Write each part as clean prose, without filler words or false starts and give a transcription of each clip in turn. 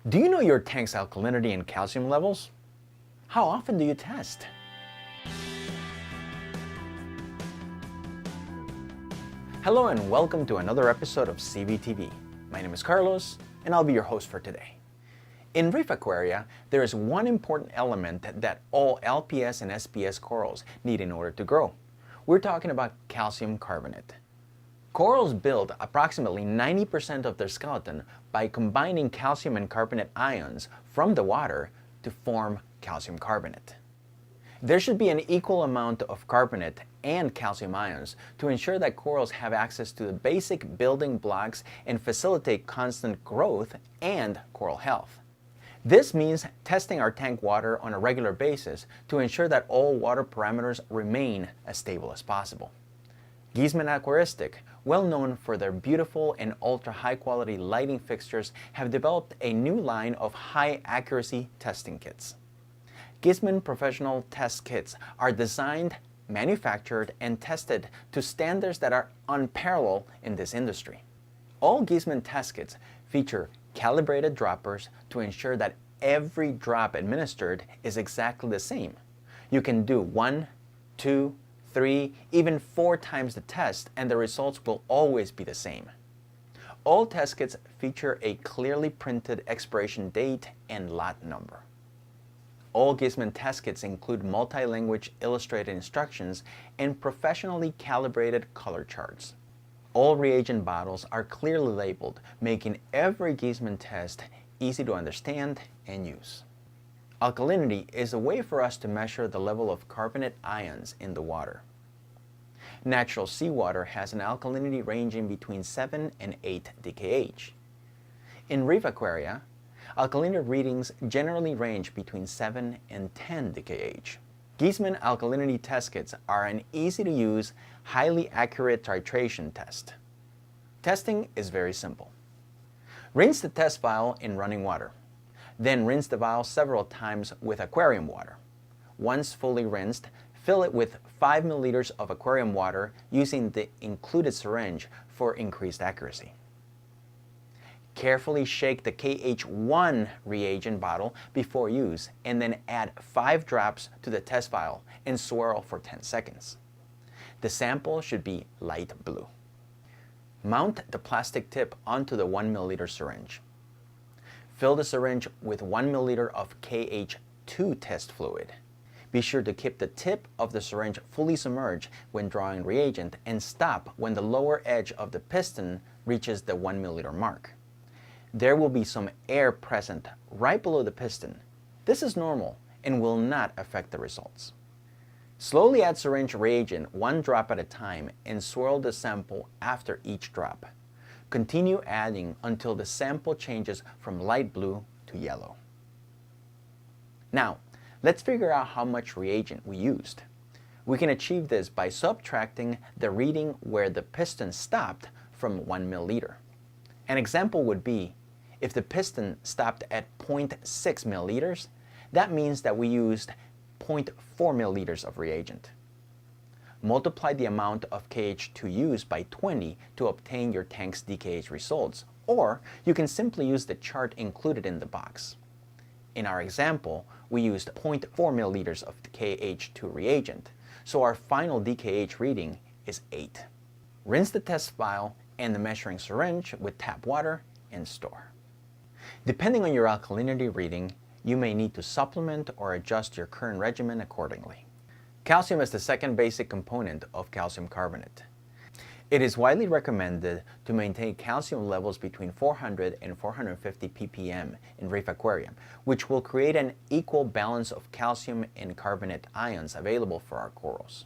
Do you know your tank's alkalinity and calcium levels? How often do you test? Hello and welcome to another episode of CVTV. My name is Carlos and I'll be your host for today. In reef aquaria, there is one important element that all LPS and SPS corals need in order to grow. We're talking about calcium carbonate. Corals build approximately 90% of their skeleton by combining calcium and carbonate ions from the water to form calcium carbonate. There should be an equal amount of carbonate and calcium ions to ensure that corals have access to the basic building blocks and facilitate constant growth and coral health. This means testing our tank water on a regular basis to ensure that all water parameters remain as stable as possible. Giesmann Aquaristic, well known for their beautiful and ultra high quality lighting fixtures, have developed a new line of high accuracy testing kits. Giesmann Professional Test Kits are designed, manufactured, and tested to standards that are unparalleled in this industry. All Giesmann test kits feature calibrated droppers to ensure that every drop administered is exactly the same. You can do 1, 2, 3, even 4 times the test and the results will always be the same. All test kits feature a clearly printed expiration date and lot number. All Giesmann test kits include multi-language illustrated instructions and professionally calibrated color charts. All reagent bottles are clearly labeled, making every Giesmann test easy to understand and use. Alkalinity is a way for us to measure the level of carbonate ions in the water. Natural seawater has an alkalinity ranging between 7 and 8 DKH. In reef aquaria, alkalinity readings generally range between 7 and 10 DKH. Giesmann alkalinity test kits are an easy-to-use, highly accurate titration test. Testing is very simple. Rinse the test vial in running water. Then rinse the vial several times with aquarium water. Once fully rinsed, fill it with 5 milliliters of aquarium water using the included syringe for increased accuracy. Carefully shake the KH1 reagent bottle before use and then add 5 drops to the test vial and swirl for 10 seconds. The sample should be light blue. Mount the plastic tip onto the 1 milliliter syringe. Fill the syringe with 1 milliliter of KH2 test fluid. Be sure to keep the tip of the syringe fully submerged when drawing reagent and stop when the lower edge of the piston reaches the 1 milliliter mark. There will be some air present right below the piston. This is normal and will not affect the results. Slowly add syringe reagent 1 drop at a time and swirl the sample after each drop. Continue adding until the sample changes from light blue to yellow. Now, let's figure out how much reagent we used. We can achieve this by subtracting the reading where the piston stopped from 1 milliliter. An example would be, if the piston stopped at 0.6 milliliters, that means that we used 0.4 milliliters of reagent. Multiply the amount of KH2 used by 20 to obtain your tank's DKH results, or you can simply use the chart included in the box. In our example, we used 0.4 milliliters of KH2 reagent, so our final DKH reading is 8. Rinse the test vial and the measuring syringe with tap water and store. Depending on your alkalinity reading, you may need to supplement or adjust your current regimen accordingly. Calcium is the second basic component of calcium carbonate. It is widely recommended to maintain calcium levels between 400 and 450 ppm in reef aquarium, which will create an equal balance of calcium and carbonate ions available for our corals.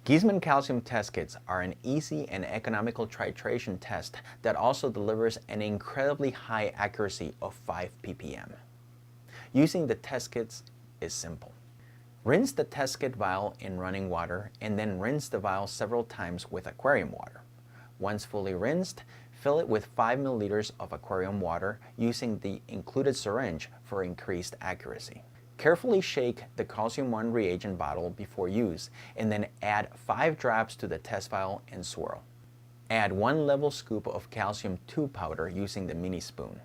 Giesmann calcium test kits are an easy and economical titration test that also delivers an incredibly high accuracy of 5 ppm. Using the test kits is simple. Rinse the test kit vial in running water and then rinse the vial several times with aquarium water. Once fully rinsed, fill it with 5 milliliters of aquarium water using the included syringe for increased accuracy. Carefully shake the calcium 1 reagent bottle before use and then add 5 drops to the test vial and swirl. Add 1 level scoop of calcium 2 powder using the mini spoon.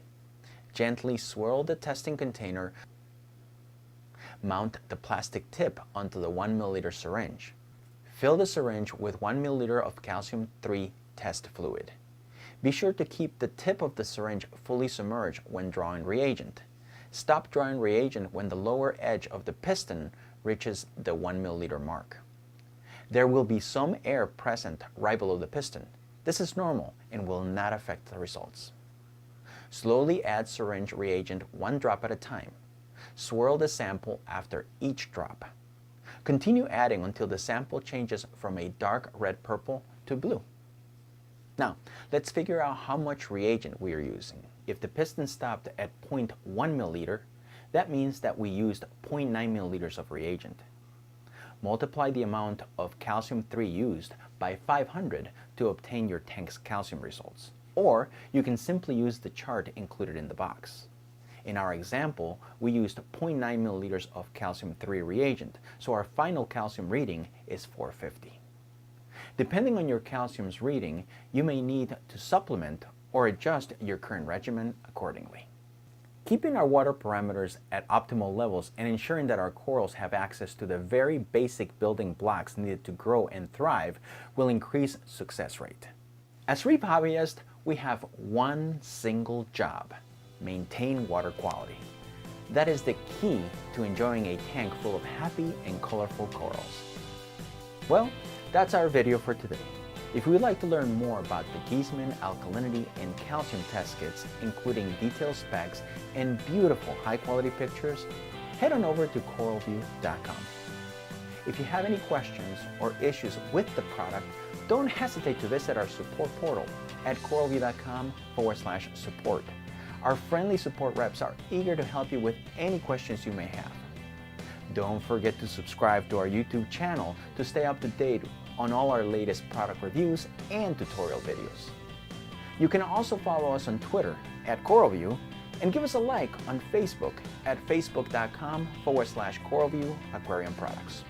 Gently swirl the testing container. Mount the plastic tip onto the 1 milliliter syringe. Fill the syringe with 1 milliliter of calcium-3 test fluid. Be sure to keep the tip of the syringe fully submerged when drawing reagent. Stop drawing reagent when the lower edge of the piston reaches the 1 milliliter mark. There will be some air present right below the piston. This is normal and will not affect the results. Slowly add syringe reagent 1 drop at a time. Swirl the sample after each drop. Continue adding until the sample changes from a dark red-purple to blue. Now, let's figure out how much reagent we are using. If the piston stopped at 0.1 milliliter, that means that we used 0.9 milliliters of reagent. Multiply the amount of calcium-3 used by 500 to obtain your tank's calcium results. Or you can simply use the chart included in the box. In our example, we used 0.9 milliliters of calcium-3 reagent, so our final calcium reading is 450. Depending on your calcium's reading, you may need to supplement or adjust your current regimen accordingly. Keeping our water parameters at optimal levels and ensuring that our corals have access to the very basic building blocks needed to grow and thrive will increase success rate. As reef hobbyists, we have one single job: maintain water quality. That is the key to enjoying a tank full of happy and colorful corals. Well, that's our video for today. If you would like to learn more about the Giesmann alkalinity and calcium test kits, including detailed specs and beautiful high-quality pictures, head on over to coralview.com. If you have any questions or issues with the product, don't hesitate to visit our support portal at coralview.com/support. Our friendly support reps are eager to help you with any questions you may have. Don't forget to subscribe to our YouTube channel to stay up to date on all our latest product reviews and tutorial videos. You can also follow us on Twitter at CoralView and give us a like on Facebook at facebook.com/CoralView Aquarium Products.